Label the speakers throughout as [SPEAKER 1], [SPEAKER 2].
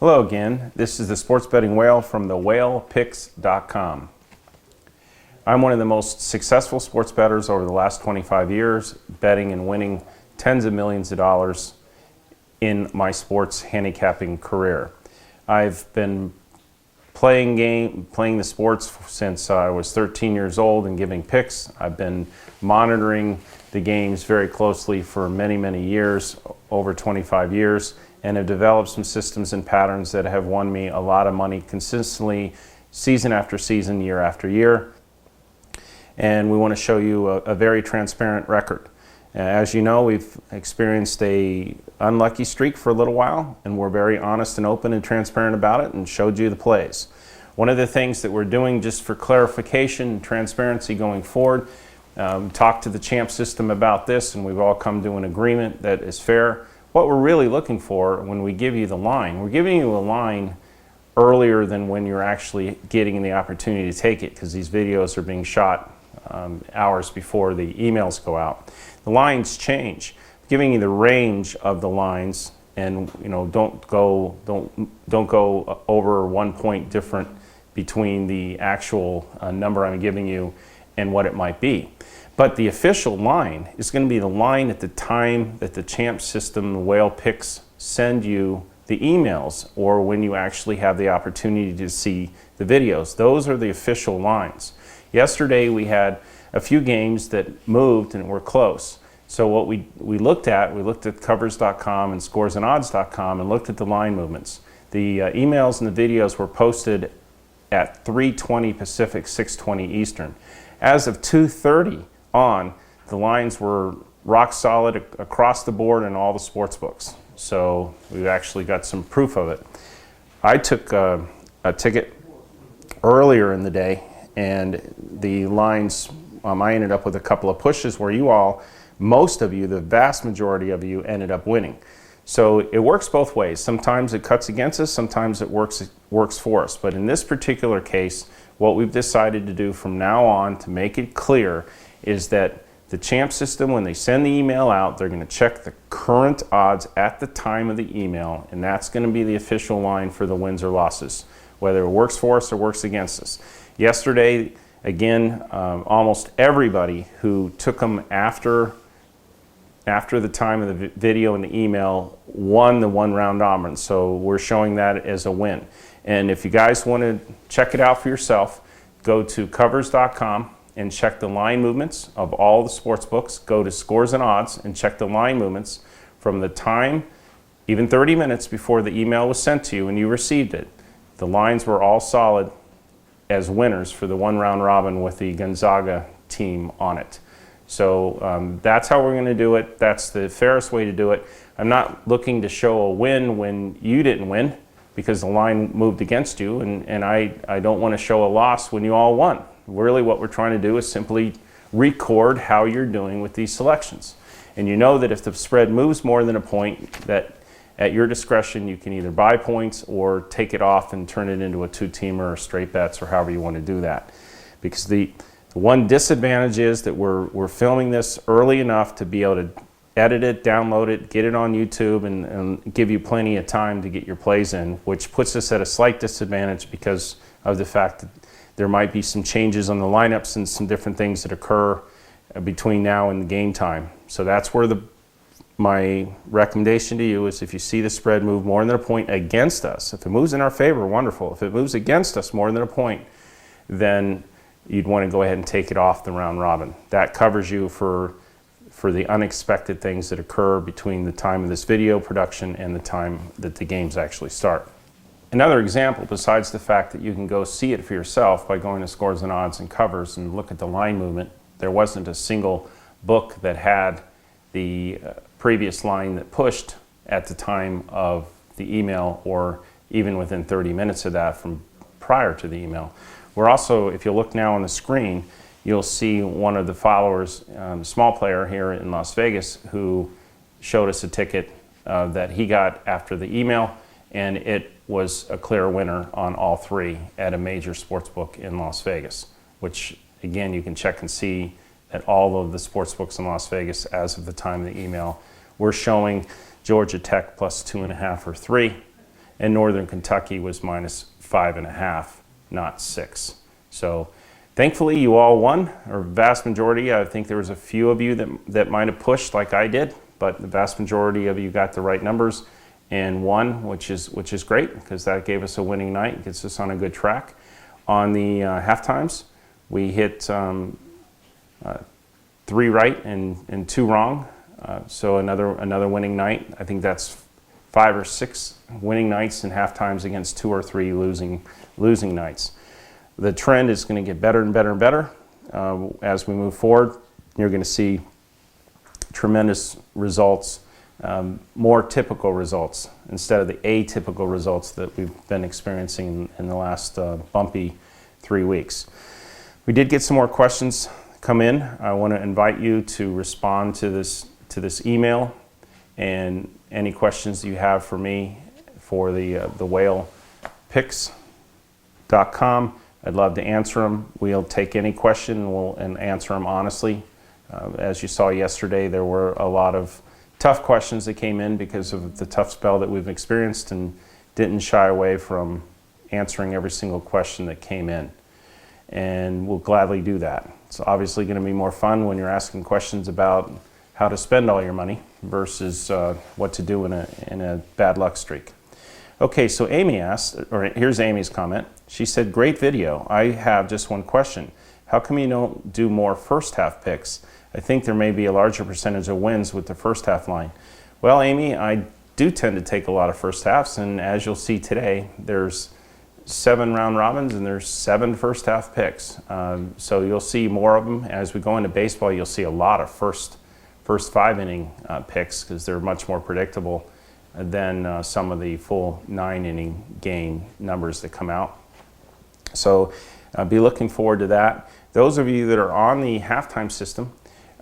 [SPEAKER 1] Hello again, this is the Sports Betting Whale from thewhalepicks.com. I'm one of the most successful sports bettors over the last 25 years, betting and winning tens of millions of dollars in my sports handicapping career. I've been playing the sports since I was 13 years old and giving picks. I've been monitoring the games very closely for many, many years, over 25 years, and have developed some systems and patterns that have won me a lot of money consistently, season after season, year after year. And we want to show you a very transparent record. As you know, we've experienced a unlucky streak for a little while, and we're very honest and open and transparent about it and showed you the plays. One of the things that we're doing just for clarification and transparency going forward, talked to the champ system about this, and we've all come to an agreement that is fair. What we're really looking for when we give you the line, we're giving you a line earlier than when you're actually getting the opportunity to take it, because these videos are being shot hours before the emails go out. The lines change, giving you the range of the lines, and don't go over 1 point different between the actual number I'm giving you and what it might be. But the official line is going to be the line at the time that the champ system, the Whale Picks, send you the emails, or when you actually have the opportunity to see the videos. Those are the official lines. Yesterday we had a few games that moved and were close. So what we looked at covers.com and scoresandodds.com and looked at the line movements. The emails and the videos were posted at 3:20 Pacific, 6:20 Eastern. As of 2:30 on, the lines were rock solid across the board in all the sports books. So we've actually got some proof of it. I took a ticket earlier in the day, and the lines, I ended up with a couple of pushes where most of you, the vast majority of you, ended up winning. So it works both ways. Sometimes it cuts against us, sometimes it works for us. But in this particular case, what we've decided to do from now on to make it clear is that the champ system, when they send the email out, they're going to check the current odds at the time of the email, and that's going to be the official line for the wins or losses, whether it works for us or works against us. Yesterday, again, almost everybody who took them after the time of the video and the email won the one-round robin. So we're showing that as a win. And if you guys want to check it out for yourself, go to covers.com and check the line movements of all the sports books. Go to Scores and Odds and check the line movements from the time, even 30 minutes before the email was sent to you and you received it. The lines were all solid as winners for the one-round robin with the Gonzaga team on it. So that's how we're going to do it. That's the fairest way to do it. I'm not looking to show a win when you didn't win, because the line moved against you, and I don't want to show a loss when you all won. Really what we're trying to do is simply record how you're doing with these selections. And you know that if the spread moves more than a point, that at your discretion you can either buy points or take it off and turn it into a two-teamer or straight bets, or however you want to do that. Because the one disadvantage is that we're filming this early enough to be able to edit it, download it, get it on YouTube, and give you plenty of time to get your plays in, which puts us at a slight disadvantage because of the fact that there might be some changes on the lineups and some different things that occur between now and the game time. So that's where my recommendation to you is, if you see the spread move more than a point against us, if it moves in our favor, wonderful. If it moves against us more than a point, then you'd want to go ahead and take it off the round robin. That covers you for the unexpected things that occur between the time of this video production and the time that the games actually start. Another example, besides the fact that you can go see it for yourself by going to Scores and Odds and Covers and look at the line movement, there wasn't a single book that had the previous line that pushed at the time of the email, or even within 30 minutes of that from prior to the email. We're also, if you look now on the screen, you'll see one of the followers, small player here in Las Vegas, who showed us a ticket that he got after the email, and it was a clear winner on all three at a major sports book in Las Vegas, which again you can check and see at all of the sports books in Las Vegas as of the time of the email. We're showing Georgia Tech plus 2.5 or 3, and Northern Kentucky was -5.5, not 6. So thankfully you all won, or vast majority. I think there was a few of you that might have pushed like I did, but the vast majority of you got the right numbers and won, which is great, because that gave us a winning night, gets us on a good track. On the half times, we hit 3 right and 2 wrong, so another winning night. I think that's 5 or 6 winning nights in half times against 2 or 3 losing nights. The trend is going to get better and better and better as we move forward. You're going to see tremendous results, more typical results instead of the atypical results that we've been experiencing in the last bumpy 3 weeks. We did get some more questions come in. I want to invite you to respond to this email, and any questions you have for me for the whalepicks.com. I'd love to answer them. We'll take any question and answer them honestly. As you saw yesterday, there were a lot of tough questions that came in because of the tough spell that we've experienced, and didn't shy away from answering every single question that came in. And we'll gladly do that. It's obviously going to be more fun when you're asking questions about how to spend all your money versus what to do in a bad luck streak. Okay, so Amy asked, or here's Amy's comment. She said, "Great video. I have just one question. How come you don't do more first half picks? I think there may be a larger percentage of wins with the first half line." Well, Amy, I do tend to take a lot of first halves, and as you'll see today, there's 7 round robins and there's 7 first half picks. So you'll see more of them. As we go into baseball, you'll see a lot of first 5 inning picks, because they're much more predictable than some of the full 9 inning game numbers that come out. So be looking forward to that. Those of you that are on the halftime system,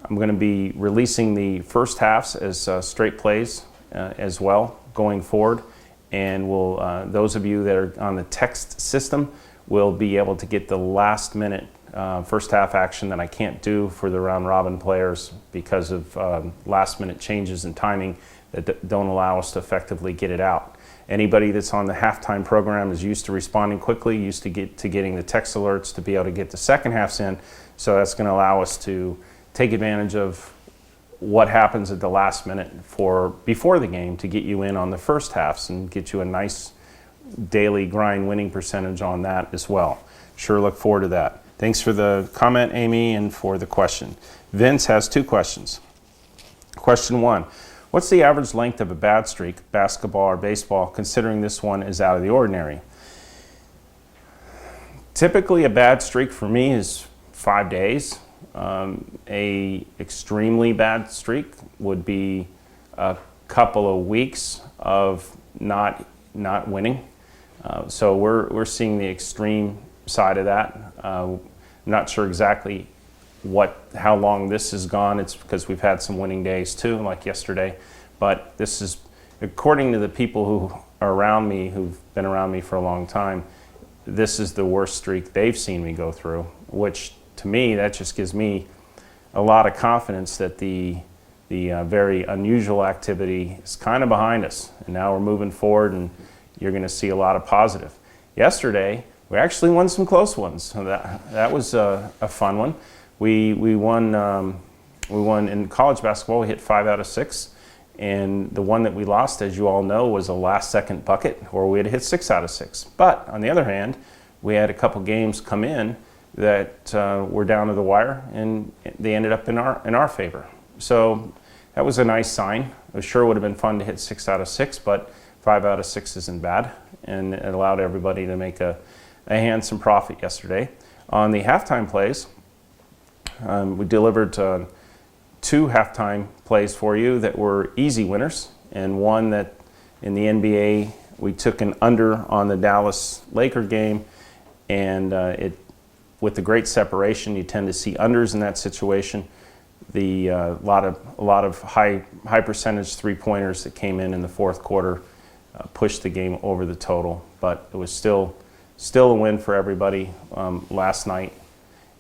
[SPEAKER 1] I'm going to be releasing the first halves as straight plays as well going forward. And those of you that are on the text system will be able to get the last minute first half action that I can't do for the round robin players because of last minute changes in timing that don't allow us to effectively get it out. Anybody that's on the halftime program is used to responding quickly, used to getting the text alerts to be able to get the second halves in. So that's going to allow us to take advantage of what happens at the last minute before the game to get you in on the first halves and get you a nice daily grind winning percentage on that as well. Sure look forward to that. Thanks for the comment, Amy, and for the question. Vince has 2 questions. Question 1. What's the average length of a bad streak, basketball or baseball, considering this one is out of the ordinary? Typically, a bad streak for me is 5 days. A extremely bad streak would be a couple of weeks of not winning. So we're seeing the extreme side of that. I'm not sure exactly how long this has gone. It's because we've had some winning days too, like yesterday. But this is, according to the people who are around me, who've been around me for a long time, this is the worst streak they've seen me go through, which to me, that just gives me a lot of confidence that the very unusual activity is kind of behind us. And now we're moving forward, and you're going to see a lot of positive. Yesterday, we actually won some close ones. So that was a fun one. We won in college basketball. We hit 5 out of 6, and the one that we lost, as you all know, was a last-second bucket, or we had hit 6 out of 6. But on the other hand, we had a couple games come in that were down to the wire, and they ended up in our favor. So that was a nice sign. It sure would have been fun to hit 6 out of 6, but 5 out of 6 isn't bad, and it allowed everybody to make a handsome profit yesterday. On the halftime plays, we delivered 2 halftime plays for you that were easy winners, and one that in the NBA we took an under on the Dallas Laker game, and with the great separation, you tend to see unders in that situation. A lot of high percentage 3-pointers that came in the fourth quarter pushed the game over the total, but it was still a win for everybody last night,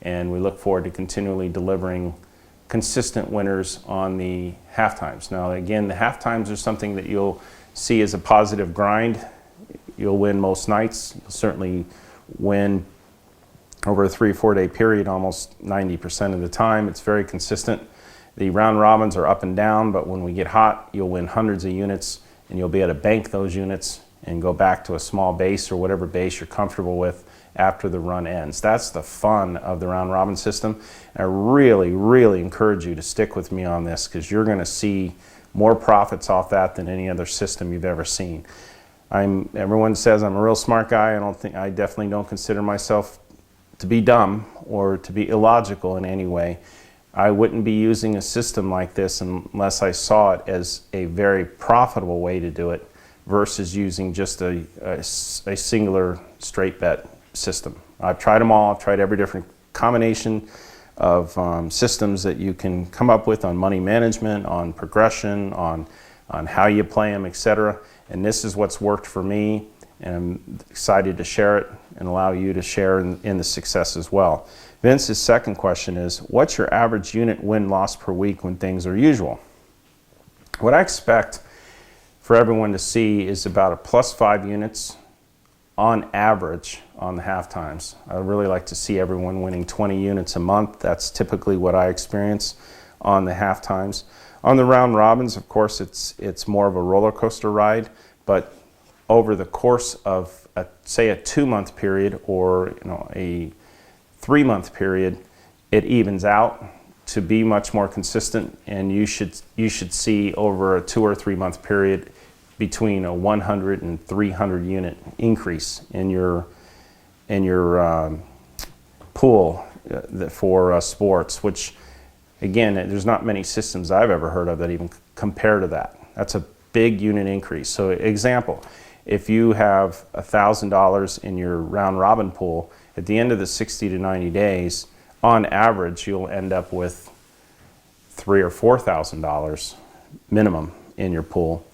[SPEAKER 1] and we look forward to continually delivering consistent winners on the halftimes. Now, again, the halftimes are something that you'll see as a positive grind. you'll win most nights. You'll certainly win over a 3 or 4 day period almost 90% of the time. It's very consistent. The round robins are up and down, but when we get hot, you'll win hundreds of units, and you'll be able to bank those units and go back to a small base or whatever base you're comfortable with after the run ends. That's the fun of the round robin system. And I really, really encourage you to stick with me on this, because you're going to see more profits off that than any other system you've ever seen. Everyone says I'm a real smart guy. I definitely don't consider myself to be dumb or to be illogical in any way. I wouldn't be using a system like this unless I saw it as a very profitable way to do it versus using just a singular straight bet system. I've tried them all. I've tried every different combination of systems that you can come up with on money management, on progression, on how you play them, etc. And this is what's worked for me, and I'm excited to share it and allow you to share in the success as well. Vince's second question is, what's your average unit win-loss per week when things are usual? What I expect for everyone to see is about a +5 units on average on the half times. I really like to see everyone winning 20 units a month. That's typically what I experience on the half times. On the round robins, of course, it's more of a roller coaster ride, but over the course of say a 2-month period or a 3-month period, it evens out to be much more consistent, and you should see over a 2 or 3 month period between a 100 and 300 unit increase in your pool for sports, which again, there's not many systems I've ever heard of that even compare to that. That's a big unit increase. So example, if you have $1,000 in your round robin pool, at the end of the 60 to 90 days, on average, you'll end up with $3,000 or $4,000 minimum in your pool.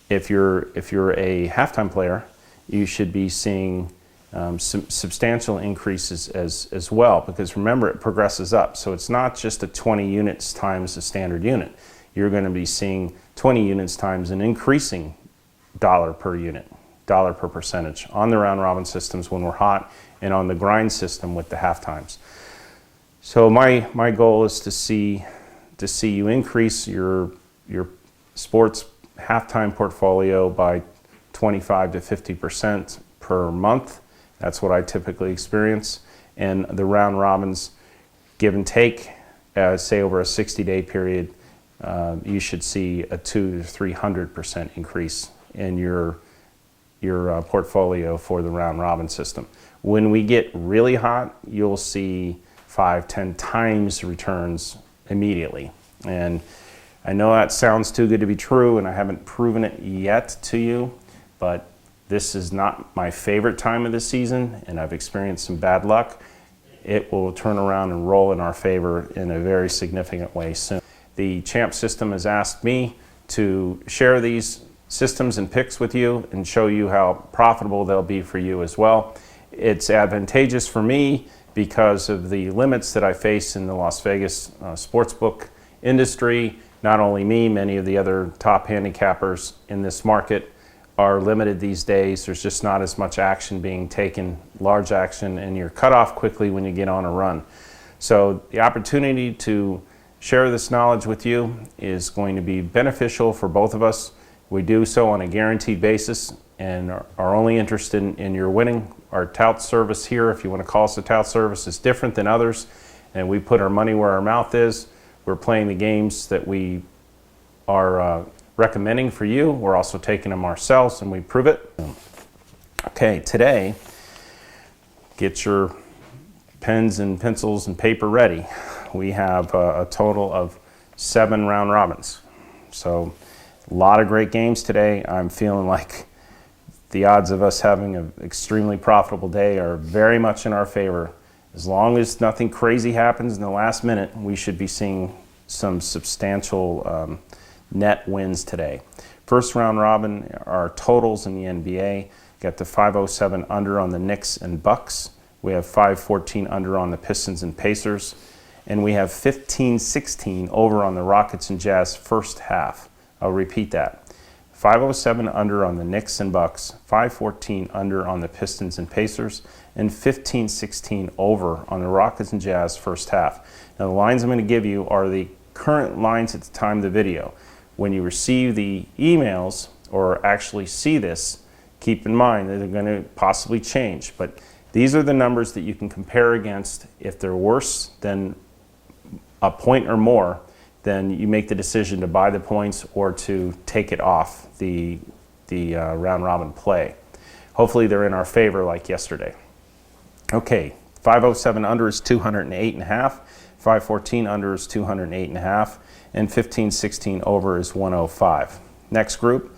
[SPEAKER 1] If you're a halftime player, you should be seeing some substantial increases as well, because remember, it progresses up. So it's not just a 20 units times the standard unit. You're going to be seeing 20 units times an increasing dollar per unit, dollar per percentage on the round robin systems when we're hot, and on the grind system with the half times. So my goal is to see you increase your sports halftime portfolio by 25 to 50% per month. That's what I typically experience. And the round robins, give and take, say over a 60-day period, you should see a 200 to 300% increase in your portfolio for the round robin system. When we get really hot, you'll see 5-10 times returns immediately. And I know that sounds too good to be true, and I haven't proven it yet to you, but this is not my favorite time of the season, and I've experienced some bad luck. It will turn around and roll in our favor in a very significant way soon. The Champ system has asked me to share these systems and picks with you and show you how profitable they'll be for you as well. It's advantageous for me because of the limits that I face in the Las Vegas sportsbook industry. Not only me, many of the other top handicappers in this market are limited these days. There's just not as much action being taken, large action, and you're cut off quickly when you get on a run. So the opportunity to share this knowledge with you is going to be beneficial for both of us. We do so on a guaranteed basis and are only interested in your winning. Our tout service here, if you want to call us a tout service, is different than others, and we put our money where our mouth is. We're playing the games that we are recommending for you. We're also taking them ourselves, and we prove it. Okay, today, get your pens and pencils and paper ready. We have a total of 7 round robins. So a lot of great games today. I'm feeling like the odds of us having an extremely profitable day are very much in our favor. As long as nothing crazy happens in the last minute, we should be seeing some substantial net wins today. First round robin, our totals in the NBA. Got the 507 under on the Knicks and Bucks. We have 514 under on the Pistons and Pacers. And we have 15-16 over on the Rockets and Jazz first half. I'll repeat that. 507 under on the Knicks and Bucks, 514 under on the Pistons and Pacers, and 15-16 over on the Rockets and Jazz first half. Now the lines I'm going to give you are the current lines at the time of the video. When you receive the emails or actually see this, keep in mind that they're going to possibly change, but these are the numbers that you can compare against. If they're worse than a point or more, then you make the decision to buy the points or to take it off the round robin play. Hopefully they're in our favor like yesterday. Okay, 507 under is 208.5, 514 under is 208.5, and 15-16 over is 105. Next group,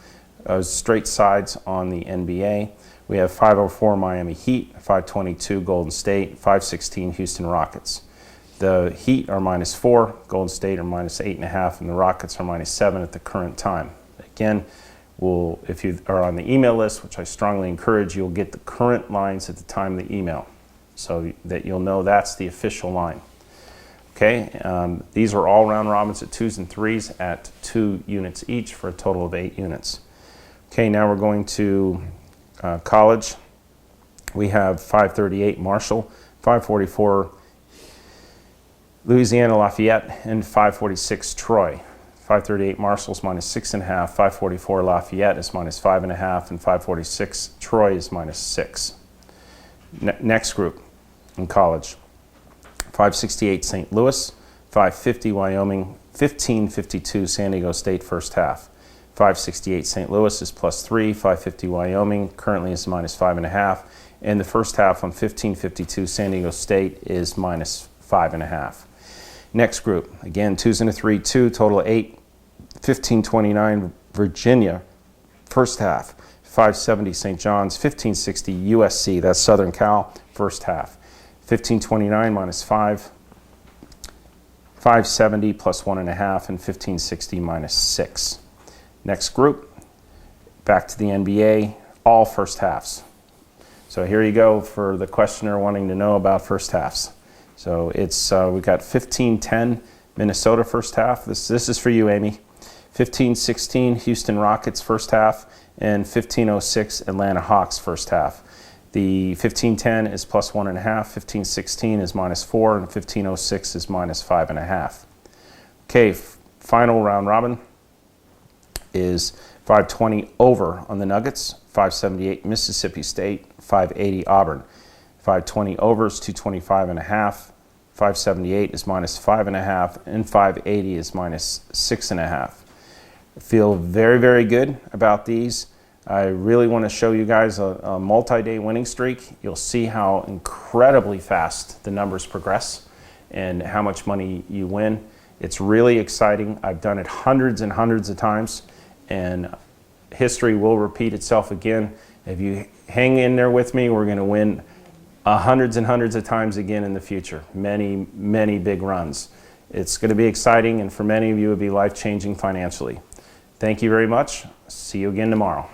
[SPEAKER 1] straight sides on the NBA. We have 504 Miami Heat, 522 Golden State, 516 Houston Rockets. The Heat are -4, Golden State are -8.5, and the Rockets are -7 at the current time. Again, if you are on the email list, which I strongly encourage, you'll get the current lines at the time of the email, so that you'll know that's the official line. Okay, these are all round robins at 2s and 3s at 2 units each for a total of 8 units. Okay, now we're going to college. We have 538 Marshall, 544 Louisiana Lafayette, and 546 Troy. 538 Marshall's -6.5, 544 Lafayette is -5.5, and 546 Troy is -6. Next group in college, 568 St. Louis, 550 Wyoming, 1552 San Diego State first half. 568 St. Louis is +3, 550 Wyoming currently is -5.5, and the first half on 1552 San Diego State is -5.5. Next group, again, 2s and a 3, 2, total of 8, 1529 Virginia, first half, 570 St. John's, 1560 USC, that's Southern Cal, first half, 1529 -5, 570 +1.5, and 1560 -6. Next group, back to the NBA, all first halves. So here you go for the questioner wanting to know about first halves. So it's we've got 15-10 Minnesota first half. This is for you, Amy. 15-16 Houston Rockets first half, and 15-06 Atlanta Hawks first half. The 15-10 is +1.5, 15-16 is -4, and 15-06 is -5.5. Okay, final round robin is 520 over on the Nuggets, 578 Mississippi State, 580 Auburn. 520 over is 225.5, 578 is -5.5, and 580 is -6.5. I feel very, very good about these. I really want to show you guys a multi-day winning streak. You'll see how incredibly fast the numbers progress and how much money you win. It's really exciting. I've done it hundreds and hundreds of times, and history will repeat itself again. If you hang in there with me, we're going to win hundreds and hundreds of times again in the future. Many, many big runs. It's going to be exciting, and for many of you, it will be life-changing financially. Thank you very much. See you again tomorrow.